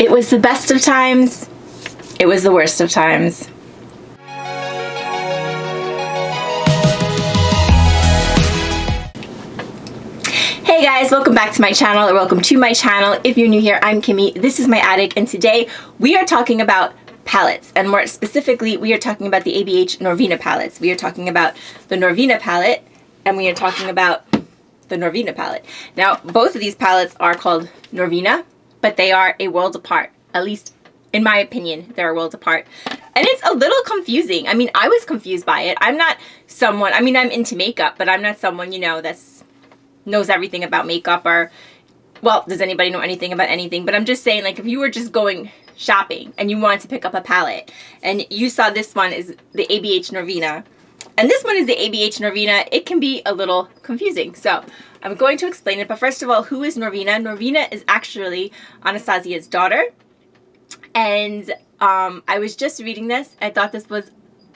It was the best of times. It was the worst of times. Hey guys, welcome back to my channel, or welcome to my channel. If you're new here, I'm Kimmie. This is my attic, and today we are talking about palettes, and more specifically, we are talking about the Abh Novena palettes. We are talking about the Norvina palette, and we are talking about the Norvina palette. Now, both of these palettes are called Norvina, but they are a world apart. At least, in my opinion, they're a world apart. And it's a little confusing. I mean, I was confused by it. I'm not someone, I mean, I'm into makeup, but I'm not someone, you know, that's knows everything about makeup, or, well, does anybody know anything about anything? But I'm just saying, like, if you were just going shopping and you wanted to pick up a palette, and you saw this one is the Abh Novena, and this one is the Abh Novena, it can be a little confusing. So I'm going to explain it, but first of all, who is Norvina? Norvina is actually Anastasia's daughter, and I was just reading this. I thought this was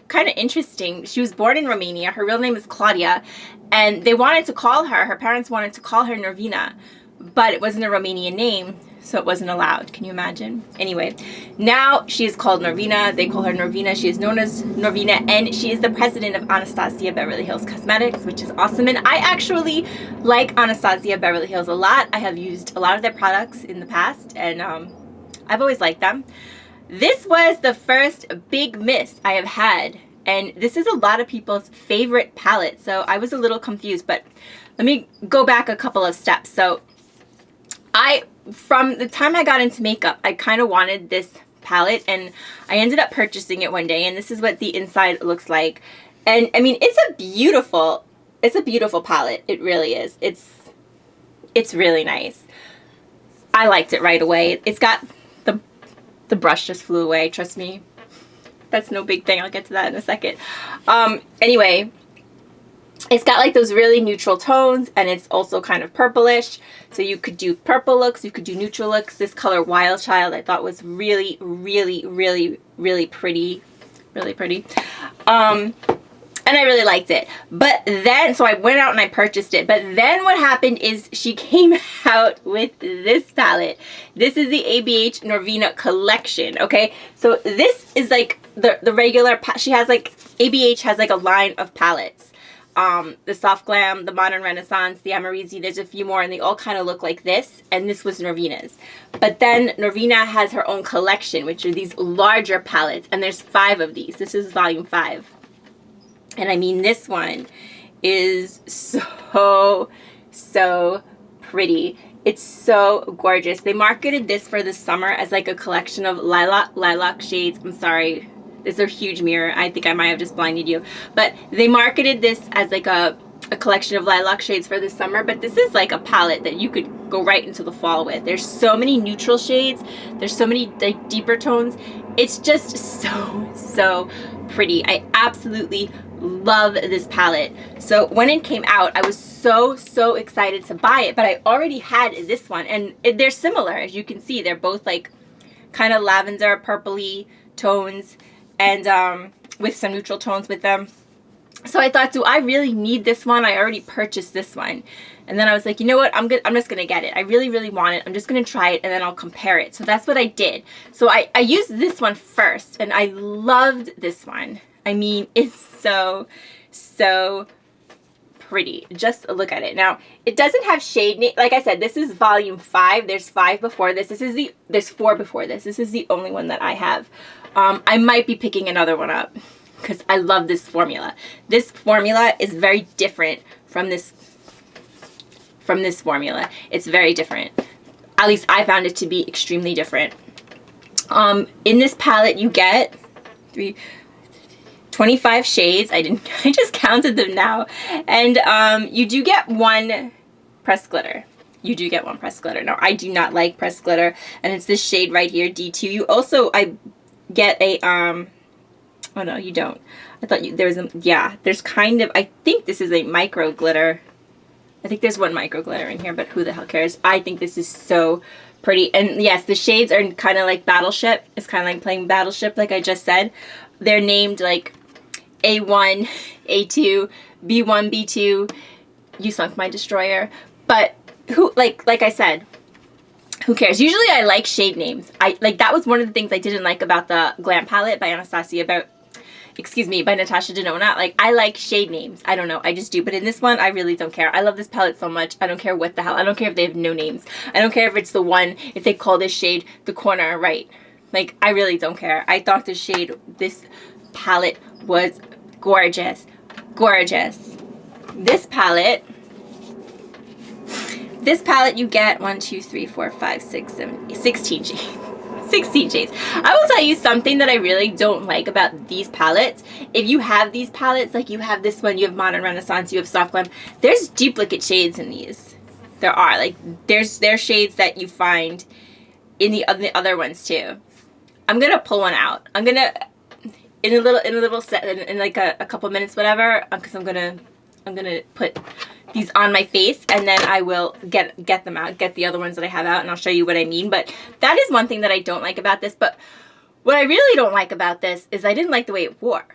kind of interesting. She was born in Romania. Her real name is Claudia, and they wanted to call her parents wanted to call her Norvina, but it wasn't a Romanian name, so it wasn't allowed. Can you imagine? Anyway, now she is called Norvina. They call her Norvina. She is known as Norvina, and she is the president of Anastasia Beverly Hills Cosmetics, which is awesome. And I actually like Anastasia Beverly Hills a lot. I have used a lot of their products in the past, and I've always liked them. This was the first big miss I have had, and this is a lot of people's favorite palette, so I was a little confused. But let me go back a couple of steps. So from the time I got into makeup, I kind of wanted this palette, and I ended up purchasing it one day, and this is what the inside looks like. And I mean, it's a beautiful palette. It really is. It's really nice. I liked it right away. It's got the brush just flew away, trust me. That's no big thing. I'll get to that in a second. Anyway, it's got like those really neutral tones, and it's also kind of purplish. So you could do purple looks, you could do neutral looks. This color Wild Child I thought was really, really, really, really pretty. Really pretty. And I really liked it. But then, so I went out and I purchased it. But then what happened is she came out with this palette. This is the Abh Novena Collection, okay? So this is like the regular, she has like, Abh has like a line of palettes. The Soft Glam, the Modern Renaissance, the Amorisi, there's a few more, and they all kind of look like this, and this was Norvina's. But then Norvina has her own collection, which are these larger palettes, and there's 5 of these. This is volume 5. And I mean, this one is so pretty. It's so gorgeous. They marketed this for the summer as like a collection of lilac shades. I'm sorry, this is a huge mirror. I think I might have just blinded you. But they marketed this as like a collection of lilac shades for the summer. But this is like a palette that you could go right into the fall with. There's so many neutral shades. There's so many like deeper tones. It's just so pretty. I absolutely love this palette. So when it came out, I was so excited to buy it, but I already had this one, and they're similar. As you can see, they're both like kind of lavender purpley tones, and with some neutral tones with them. So I thought, do I really need this one? I already purchased this one. And then I was like, you know what, I'm just gonna get it. I really want it. I'm just gonna try it, and then I'll compare it. So that's what I did. So I used this one first, and I loved this one. I mean, it's so pretty. Just look at it. Now, it doesn't have shade name. Like I said, this is volume 5. There's 5 before this. There's 4 before this. This is the only one that I have. I might be picking another one up because I love this formula. This formula is very different from this formula. It's very different. At least I found it to be extremely different. In this palette, you get 25 shades. I just counted them now. And you do get 1 pressed glitter. You do get 1 pressed glitter. Now, I do not like pressed glitter, and it's this shade right here, D2. You also, I get a, oh no, you don't. I thought there was a, yeah, there's kind of, I think this is a micro glitter. I think there's 1 micro glitter in here, but who the hell cares? I think this is so pretty. And yes, the shades are kind of like Battleship. It's kind of like playing Battleship, like I just said. They're named like A1, A2, B1, B2, You Sunk My Destroyer. But who, like I said, who cares? Usually I like shade names. That was one of the things I didn't like about the Glam palette by by Natasha Denona. Like, I like shade names. I don't know. I just do. But in this one, I really don't care. I love this palette so much. I don't care what the hell. I don't care if they have no names. I don't care if it's the one, if they call this shade the corner right. Like, I really don't care. I thought this palette was gorgeous. Gorgeous. This palette you get 1, 2, 3, 4, 5, 6, 7, 16 shades. 16 shades. I will tell you something that I really don't like about these palettes. If you have these palettes, like you have this one, you have Modern Renaissance, you have Soft Glam, there's duplicate shades in these. There are. Like, there's shades that you find in the other ones too. I'm gonna pull one out. I'm gonna in like a couple minutes, whatever, because I'm gonna put these on my face, and then I will get them out, get the other ones that I have out, and I'll show you what I mean. But that is one thing that I don't like about this. But what I really don't like about this is I didn't like the way it wore.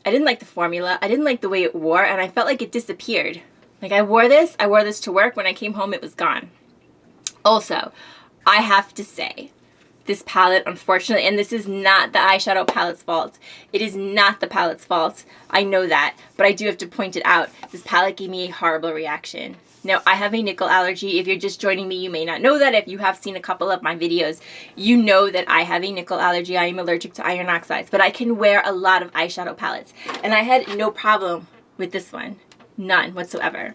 I didn't like the formula. I didn't like the way it wore, and I felt like it disappeared. Like, I wore this to work. When I came home, it was gone. Also, I have to say, this palette, unfortunately, and this is not the eyeshadow palette's fault. It is not the palette's fault. I know that, but I do have to point it out. This palette gave me a horrible reaction. Now, I have a nickel allergy. If you're just joining me, you may not know that. If you have seen a couple of my videos, you know that I have a nickel allergy. I am allergic to iron oxides, but I can wear a lot of eyeshadow palettes, and I had no problem with this one. None whatsoever.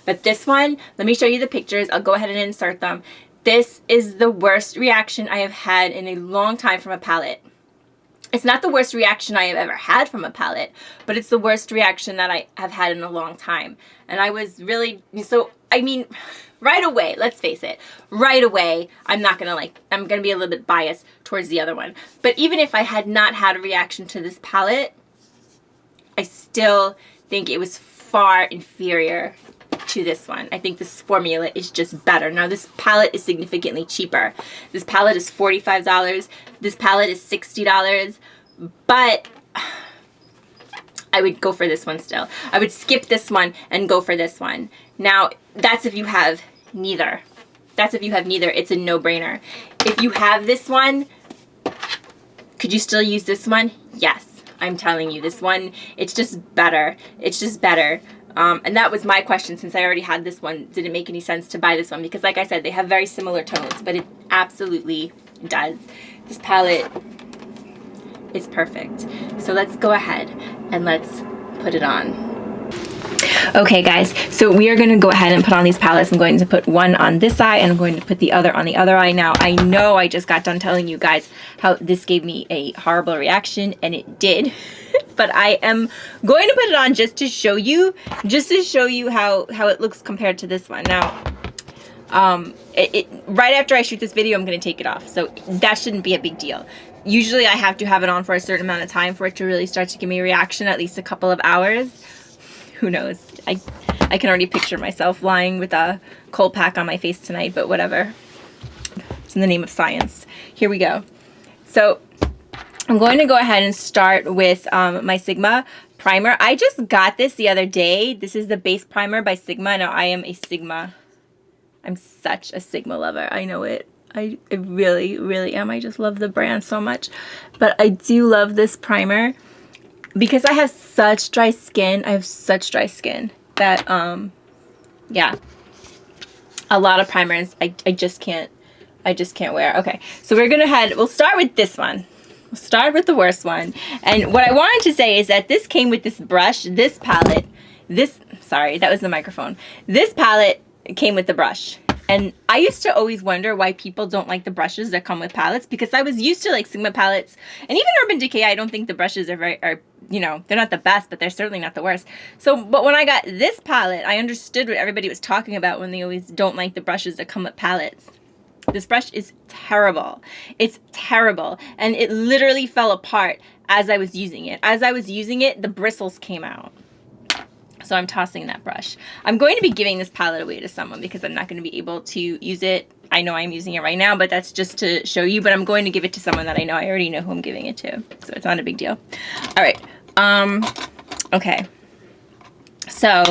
But this one, let me show you the pictures. I'll go ahead and insert them. This is the worst reaction I have had in a long time from a palette. It's not the worst reaction I have ever had from a palette, but it's the worst reaction that I have had in a long time. And I was really, so, I mean, right away, let's face it, right away, I'm going to be a little bit biased towards the other one. But even if I had not had a reaction to this palette, I still think it was far inferior to this one. I think this formula is just better. Now, this palette is significantly cheaper. This palette is $45. This palette is $60. But I would go for this one still. I would skip this one and go for this one. Now, that's if you have neither. That's if you have neither. It's a no-brainer. If you have this one, could you still use this one? Yes. I'm telling you, this one, it's just better. It's just better. And that was my question, since I already had this one. Did it make any sense to buy this one? Because like I said, they have very similar tones, but it absolutely does. This palette is perfect. So let's go ahead and let's put it on. Okay guys, so we are going to go ahead and put on these palettes. I'm going to put one on this eye, and I'm going to put the other on the other eye. Now, I know I just got done telling you guys how this gave me a horrible reaction, and it did. But I am going to put it on just to show you how it looks compared to this one. Now, right after I shoot this video, I'm going to take it off. So that shouldn't be a big deal. Usually I have to have it on for a certain amount of time for it to really start to give me a reaction, at least a couple of hours. Who knows? I can already picture myself lying with a cold pack on my face tonight, but whatever. It's in the name of science. Here we go. So I'm going to go ahead and start with my Sigma primer. I just got this the other day. This is the base primer by Sigma. Now, I am a Sigma. I'm such a Sigma lover. I know it. I really, really am. I just love the brand so much. But I do love this primer because I have such dry skin. I have such dry skin that, yeah, a lot of primers I just can't wear. Okay, so we'll start with this one. We'll start with the worst one. And what I wanted to say is that this came with this brush, this palette, sorry, that was the microphone. This palette came with the brush. And I used to always wonder why people don't like the brushes that come with palettes, because I was used to like Sigma palettes, and even Urban Decay. I don't think the brushes are you know, they're not the best, but they're certainly not the worst. So, but when I got this palette, I understood what everybody was talking about when they always don't like the brushes that come with palettes. This brush is terrible. It's terrible. And it literally fell apart as I was using it. As I was using it, the bristles came out. So I'm tossing that brush. I'm going to be giving this palette away to someone because I'm not going to be able to use it. I know I'm using it right now, but that's just to show you. But I'm going to give it to someone that I know. I already know who I'm giving it to. So it's not a big deal. All right. Okay. So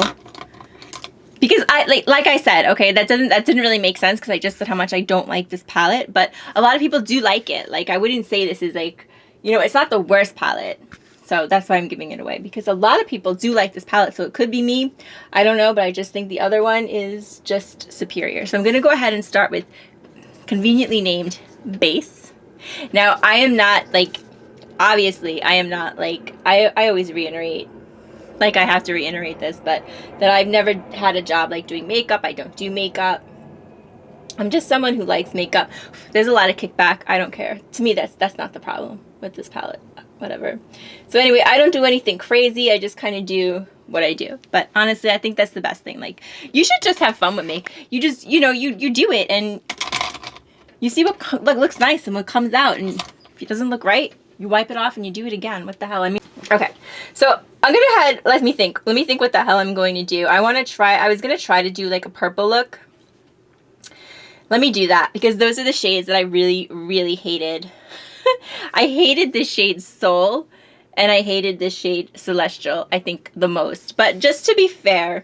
because like I said, okay, that didn't really make sense because I just said how much I don't like this palette, but a lot of people do like it. Like, I wouldn't say this is like, you know, it's not the worst palette. So that's why I'm giving it away, because a lot of people do like this palette. So it could be me. I don't know, but I just think the other one is just superior. So I'm going to go ahead and start with conveniently named Base. Now, I am not like, obviously, I am not like, I always reiterate, like I have to reiterate this, but that I've never had a job like doing makeup. I don't do makeup. I'm just someone who likes makeup. There's a lot of kickback. I don't care. To me, that's not the problem with this palette. Whatever. So anyway, I don't do anything crazy. I just kind of do what I do. But honestly, I think that's the best thing. Like, you should just have fun with makeup. You just, you know, you do it and you see what looks nice and what comes out. And if it doesn't look right, you wipe it off and you do it again. What the hell? I mean, okay. So I'm gonna let me think what the hell I'm going to do. I was gonna try to do like a purple look. Let me do that, because those are the shades that I really, really hated. I hated this shade Soul, and I hated this shade Celestial, I think, the most. But just to be fair,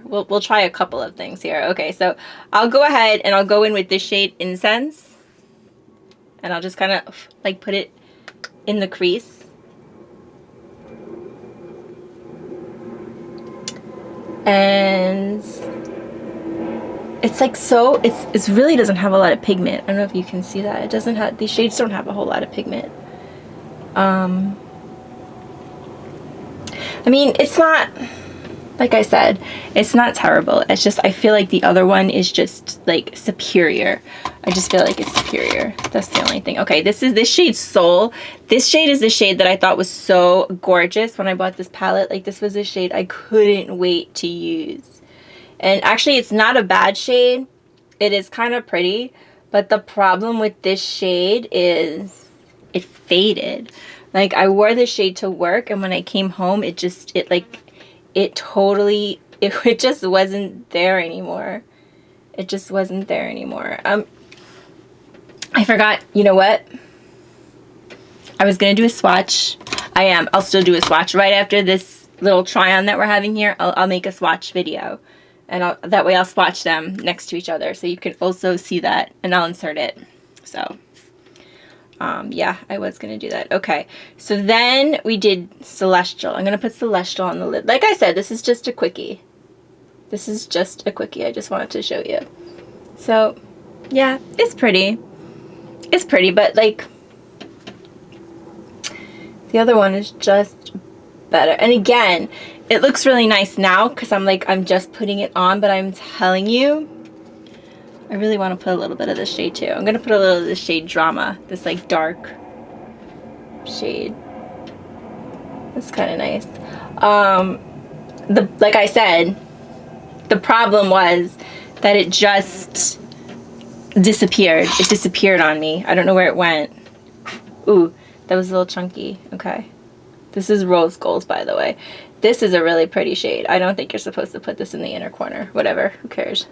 we'll try a couple of things here. Okay, so I'll go ahead and I'll go in with this shade Incense, and I'll just kind of like put it in the crease. And it's like, so it really doesn't have a lot of pigment. I don't know if you can see that. It doesn't have, these shades don't have a whole lot of pigment. I mean, it's not, like I said, it's not terrible. It's just, I feel like the other one is just like superior. I just feel like it's superior. That's the only thing. Okay, this is this shade Soul. This shade is the shade that I thought was so gorgeous when I bought this palette. Like, this was a shade I couldn't wait to use. And actually, it's not a bad shade. It is kind of pretty. But the problem with this shade is it faded. Like, I wore this shade to work, and when I came home, it just wasn't there anymore. It just wasn't there anymore. I forgot, you know what? I was going to do a swatch. I'll still do a swatch right after this little try-on that we're having here. I'll make a swatch video. And that way I'll swatch them next to each other, so you can also see that, and I'll insert it. So, yeah, I was going to do that. Okay, so then we did Celestial. I'm going to put Celestial on the lid. Like I said, this is just a quickie. This is just a quickie. I just wanted to show you. So, yeah, it's pretty. It's pretty, but, like, the other one is just better. And again, it looks really nice now because I'm just putting it on, but I'm telling you, I really want to put a little bit of this shade too. I'm going to put a little of this shade Drama, this like dark shade. That's kind of nice. Like I said, the problem was that it just disappeared. It disappeared on me. I don't know where it went. Ooh, that was a little chunky. Okay. This is Rose Gold, by the way. This is a really pretty shade. I don't think you're supposed to put this in the inner corner. Whatever. Who cares?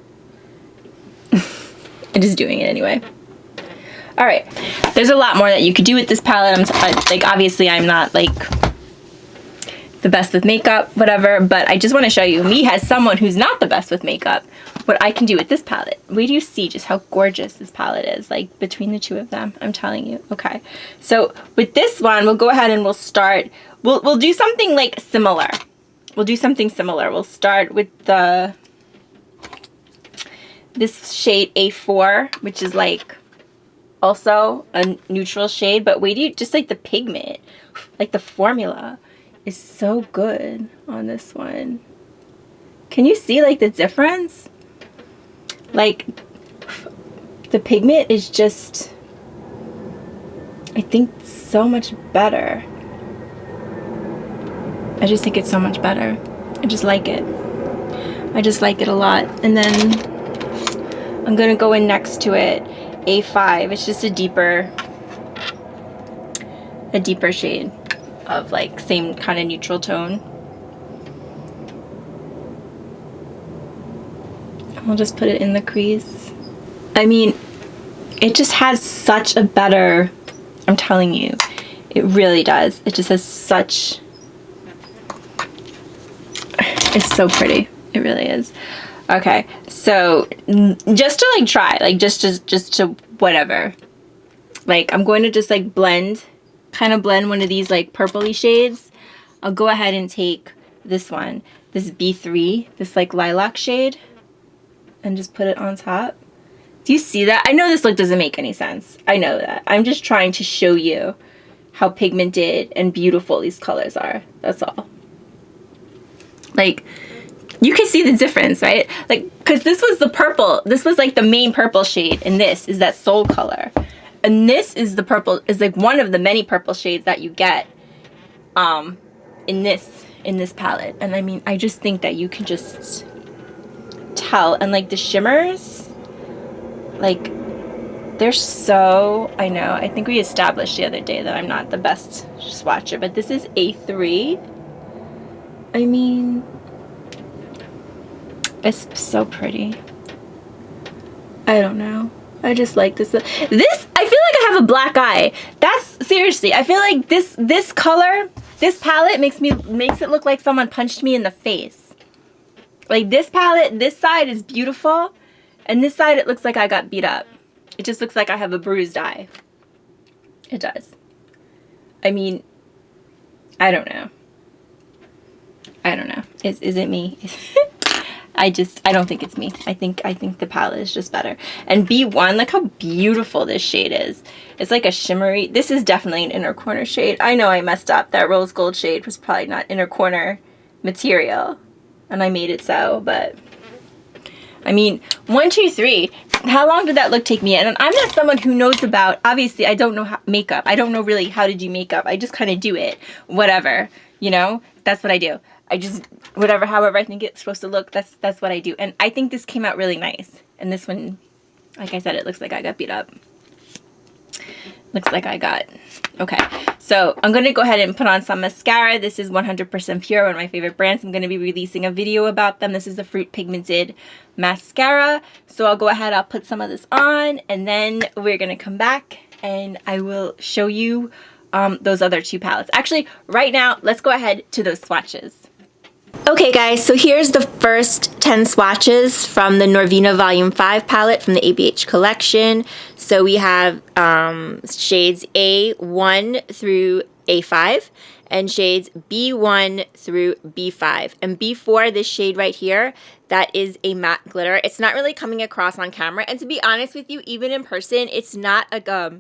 I'm just doing it anyway. Alright. There's a lot more that you could do with this palette. Like, obviously, I'm not, like, the best with makeup, whatever. But I just want to show you, me as someone who's not the best with makeup, what I can do with this palette. Wait till you see just how gorgeous this palette is, like, between the two of them. I'm telling you. Okay. So, with this one, we'll go ahead and we'll start... We'll do something like similar. We'll do something similar. We'll start with this shade A4, which is like also a neutral shade, but wait, just like the pigment, like the formula is so good on this one. Can you see like the difference? Like the pigment is just, I think, so much better. I just think it's so much better. I just like it. I just like it a lot. And then I'm gonna go in next to it, A5. It's just a deeper shade of like same kind of neutral tone. I'll just put it in the crease. I mean, it just has such a better, I'm telling you, it really does. It just has such, It's so pretty. It really is. Okay, so just to like try, like just to whatever. Like I'm going to just like kind of blend one of these like purpley shades. I'll go ahead and take this one, this B3, this like lilac shade, and just put it on top. Do you see that? I know this look doesn't make any sense. I know that. I'm just trying to show you how pigmented and beautiful these colors are. That's all. Like, you can see the difference, right? Like, because this was the purple. This was like the main purple shade, and this is that soul color. And this is the purple, is like one of the many purple shades that you get in this palette. And I mean, I just think that you can just tell. And like the shimmers, like they're so, I know, I think we established the other day that I'm not the best swatcher, but this is A3. I mean, it's so pretty. I don't know. I just like this. I feel like I have a black eye. That's seriously. I feel like this color, this palette makes it look like someone punched me in the face. Like this palette, this side is beautiful, and this side it looks like I got beat up. It just looks like I have a bruised eye. It does. I mean, I don't know. I don't know. Is it me? I don't think it's me. I think the palette is just better. And B1, look how beautiful this shade is. It's like a shimmery, this is definitely an inner corner shade. I know I messed up. That rose gold shade was probably not inner corner material. And I made it so, but I mean, 1, 2, 3. How long did that look take me? And I'm not someone who knows about, obviously I don't know makeup. I don't know really how to do makeup. I just kind of do it. Whatever, you know? That's what I do. I just, whatever, however I think it's supposed to look, that's what I do. And I think this came out really nice. And this one, like I said, it looks like I got beat up. Looks like I got, okay. So I'm going to go ahead and put on some mascara. This is 100% Pure, one of my favorite brands. I'm going to be releasing a video about them. This is the Fruit Pigmented Mascara. So I'll go ahead, I'll put some of this on, and then we're going to come back and I will show you those other 2 palettes. Actually, right now, let's go ahead to those swatches. Okay guys, so here's the first 10 swatches from the Norvina Volume 5 palette from the ABH collection. So we have shades A1 through A5 and shades B1 through B5. And B4, this shade right here, that is a matte glitter. It's not really coming across on camera. And to be honest with you, even in person, it's not a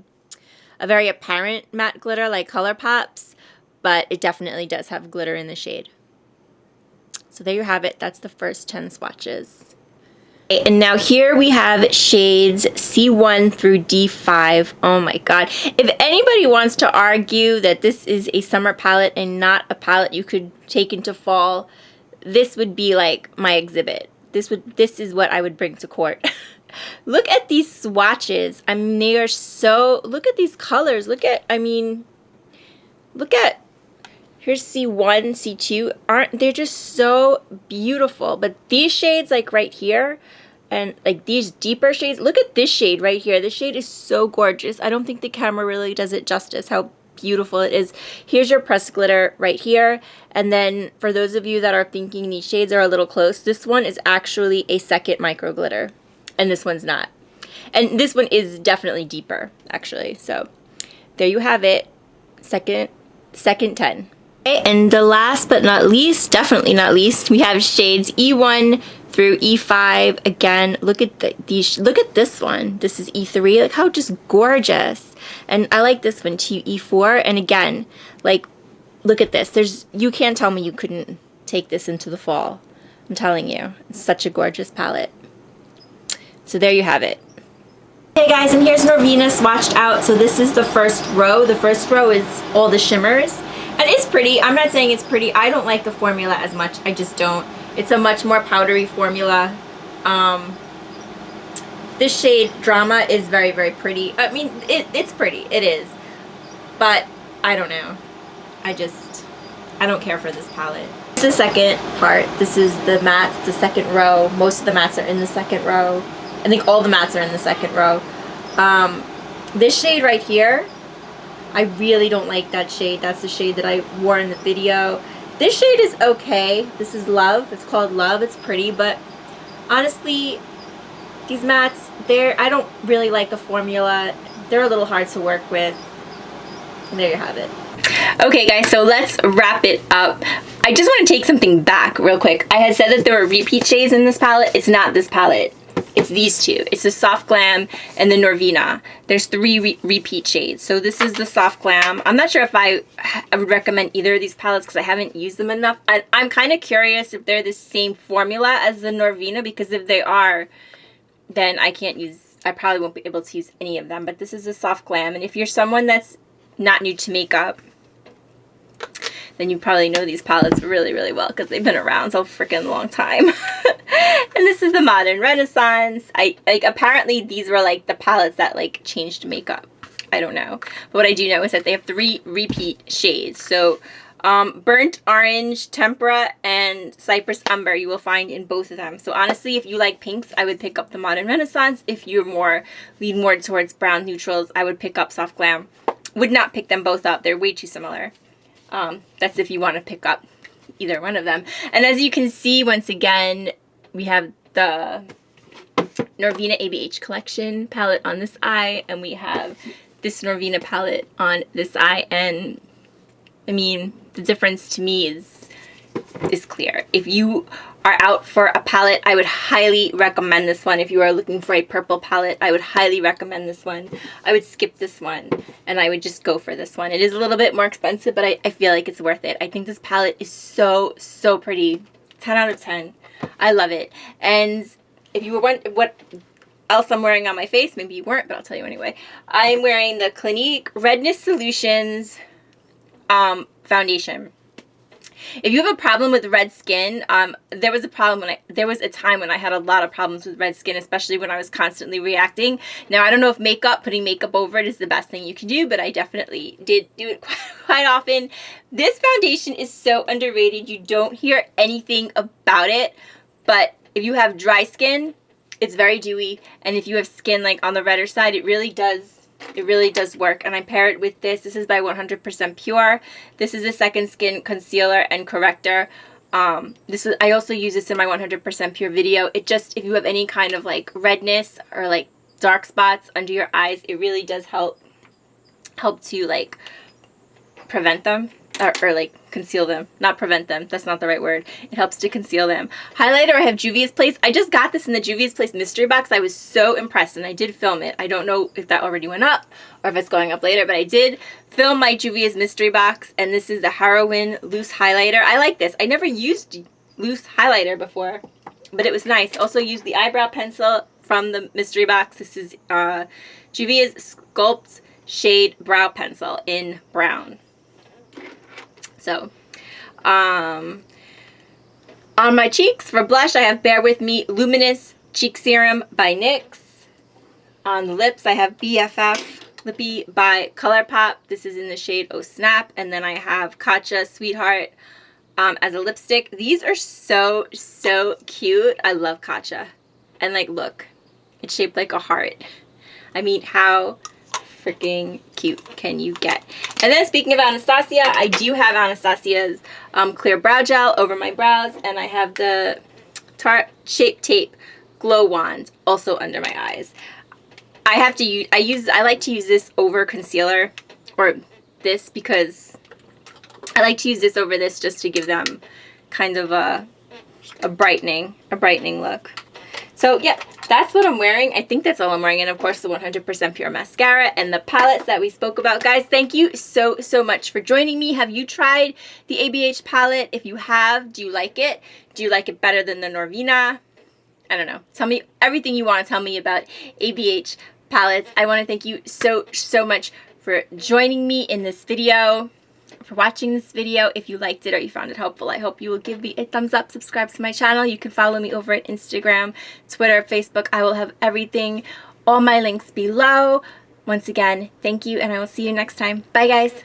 very apparent matte glitter like ColourPop's, but it definitely does have glitter in the shade. So there you have it. That's the first 10 swatches. And now here we have shades C1 through D5. Oh my god. If anybody wants to argue that this is a summer palette and not a palette you could take into fall, this would be like my exhibit. This is what I would bring to court. Look at these swatches. I mean, they are so, look at these colors. Look at, I mean, look at, here's C1, C2. They're just so beautiful. But these shades, like right here, and like these deeper shades, look at this shade right here. This shade is so gorgeous. I don't think the camera really does it justice, how beautiful it is. Here's your pressed glitter right here. And then for those of you that are thinking these shades are a little close, this one is actually a second micro glitter. And this one's not. And this one is definitely deeper, actually. So there you have it. Second 10. And the last but not least, definitely not least, we have shades E1 through E5. Again, look at these. Look at this one. This is E3. Look how just gorgeous. And I like this one too, E4. And again, like, look at this. You can't tell me you couldn't take this into the fall. I'm telling you, it's such a gorgeous palette. So there you have it. Hey guys, and here's Norvina swatched out. So this is the first row. The first row is all the shimmers. And it's pretty. I'm not saying it's pretty. I don't like the formula as much. I just don't. It's a much more powdery formula. This shade, Drama, is very, very pretty. I mean, it's pretty. It is. But I don't know. I don't care for this palette. This is the second part. This is the mattes, the second row. Most of the mattes are in the second row. I think all the mattes are in the second row. This shade right here, I really don't like that shade. That's the shade that I wore in the video. This shade is okay. This is Love. It's called Love. It's pretty, but honestly, these mattes, I don't really like a formula. They're a little hard to work with. And there you have it. Okay guys, so let's wrap it up. I just want to take something back real quick. I had said that there were repeat shades in this palette. It's not this palette. It's these two. It's the Soft Glam and the Norvina. There's 3 repeat shades. So this is the Soft Glam. I'm not sure if I would recommend either of these palettes because I haven't used them enough. I'm kind of curious if they're the same formula as the Norvina, because if they are, then I probably won't be able to use any of them. But this is the Soft Glam. And if you're someone that's not new to makeup, then you probably know these palettes really, really well because they've been around so freaking long time. And this is the Modern Renaissance. Apparently these were like the palettes that like changed makeup. I don't know. But what I do know is that they have 3 repeat shades. So Burnt Orange, Tempera, and Cypress Umber you will find in both of them. So honestly, if you like pinks, I would pick up the Modern Renaissance. If you're lean more towards brown neutrals, I would pick up Soft Glam. Would not pick them both up. They're way too similar. That's if you want to pick up either one of them. And as you can see, once again, we have the Norvina ABH Collection palette on this eye, and we have this Norvina palette on this eye. And I mean, the difference to me is clear. If you are out for a palette, I would highly recommend this one. If you are looking for a purple palette, I would highly recommend this one. I would skip this one and I would just go for this one. It is a little bit more expensive, but I feel like it's worth it. I think this palette is so, so pretty. 10 out of 10. I love it. And if you were wondering what else I'm wearing on my face, maybe you weren't, but I'll tell you anyway. I'm wearing the Clinique Redness Solutions foundation. If you have a problem with red skin, there was a time when I had a lot of problems with red skin, especially when I was constantly reacting. Now, I don't know if putting makeup over it is the best thing you can do, but I definitely did do it quite often. This foundation is so underrated. You don't hear anything about it, but if you have dry skin, it's very dewy, and if you have skin like on the redder side, it really does work. And I pair it with this. This is by 100% Pure. This is a second skin concealer and corrector. I also use this in my 100% Pure video. If you have any kind of like redness or like dark spots under your eyes, it really does help to like prevent them or like conceal them. Not prevent them. That's not the right word. It helps to conceal them. Highlighter, I have Juvia's Place. I just got this in the Juvia's Place mystery box. I was so impressed, and I did film it. I don't know if that already went up or if it's going up later, but I did film my Juvia's mystery box, and this is the Heroin Loose Highlighter. I like this. I never used loose highlighter before, but it was nice. Also used the eyebrow pencil from the mystery box. This is Juvia's Sculpt Shade Brow Pencil in brown. So, on my cheeks, for blush, I have Bear With Me Luminous Cheek Serum by NYX. On the lips, I have BFF Lippy by ColourPop. This is in the shade Oh Snap. And then I have Katja Sweetheart as a lipstick. These are so, so cute. I love Katja. And like, look, it's shaped like a heart. I mean, how freaking cute can you get? And then speaking of Anastasia, I do have Anastasia's clear brow gel over my brows, and I have the Tarte Shape Tape Glow Wand also under my eyes. I like to use this over concealer, or this, because I like to use this over this just to give them kind of a brightening look. So yeah, that's what I'm wearing. I think that's all I'm wearing. And of course, the 100% Pure mascara and the palettes that we spoke about. Guys, thank you so, so much for joining me. Have you tried the ABH palette? If you have, do you like it? Do you like it better than the Norvina? I don't know. Tell me everything you want to tell me about ABH palettes. I want to thank you so, so much for joining me in this video, for watching this video. If you liked it or you found it helpful, I hope you will give me a thumbs up, subscribe to my channel. You can follow me over at Instagram, Twitter, Facebook. I will have everything, all my links below. Once again, thank you, and I will see you next time. Bye, guys.